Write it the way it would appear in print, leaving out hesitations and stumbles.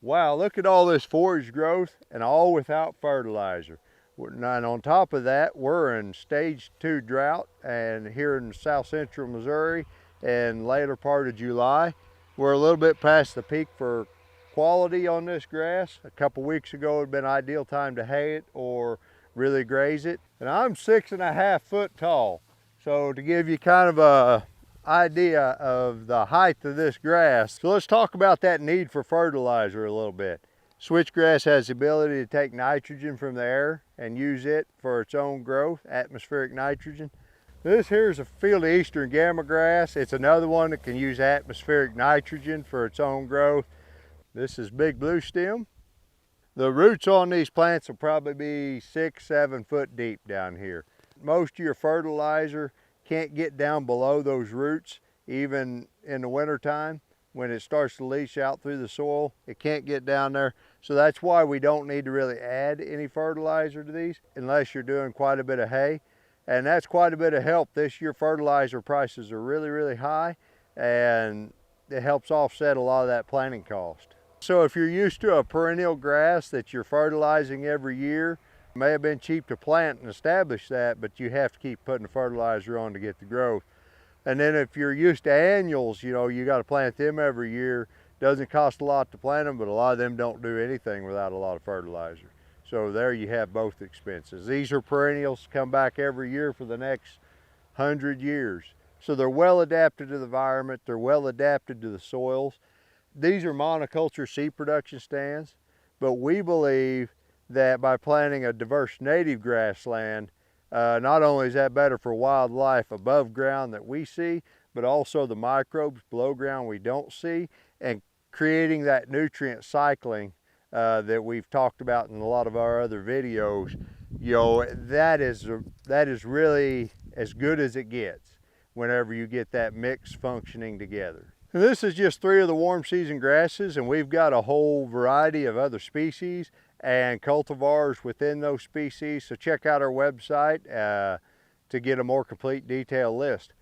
Wow, look at all this forage growth and all without fertilizer. And on top of that, we're in stage 2 drought, and here in south central Missouri and later part of July, we're a little bit past the peak for quality on this grass. A couple weeks ago would have been ideal time to hay it or really graze it. And I'm 6.5 foot tall. So to give you kind of a idea of the height of this grass. So let's talk about that need for fertilizer a little bit. Switchgrass has the ability to take nitrogen from the air and use it for its own growth, atmospheric nitrogen. This here is a field of eastern Gama Grass. It's another one that can use atmospheric nitrogen for its own growth. This is Big Bluestem. The roots on these plants will probably be 6-7 foot deep down here. Most of your fertilizer can't get down below those roots, even in the wintertime. When it starts to leach out through the soil, it can't get down there. So that's why we don't need to really add any fertilizer to these unless you're doing quite a bit of hay. And that's quite a bit of help. This year fertilizer prices are really, really high, and it helps offset a lot of that planting cost. So if you're used to a perennial grass that you're fertilizing every year, it may have been cheap to plant and establish that, but you have to keep putting the fertilizer on to get the growth. And then if you're used to annuals, you know, you got to plant them every year. Doesn't cost a lot to plant them, but a lot of them don't do anything without a lot of fertilizer. So there you have both expenses. These are perennials, come back every year for the next 100 years. So they're well adapted to the environment, they're well adapted to the soils. These are monoculture seed production stands, but we believe that by planting a diverse native grassland, not only is that better for wildlife above ground that we see, but also the microbes below ground we don't see, and creating that nutrient cycling that we've talked about in a lot of our other videos. You know, that is really as good as it gets whenever you get that mix functioning together. And this is just 3 of the warm season grasses, and we've got a whole variety of other species and cultivars within those species. So check out our website to get a more complete detailed list.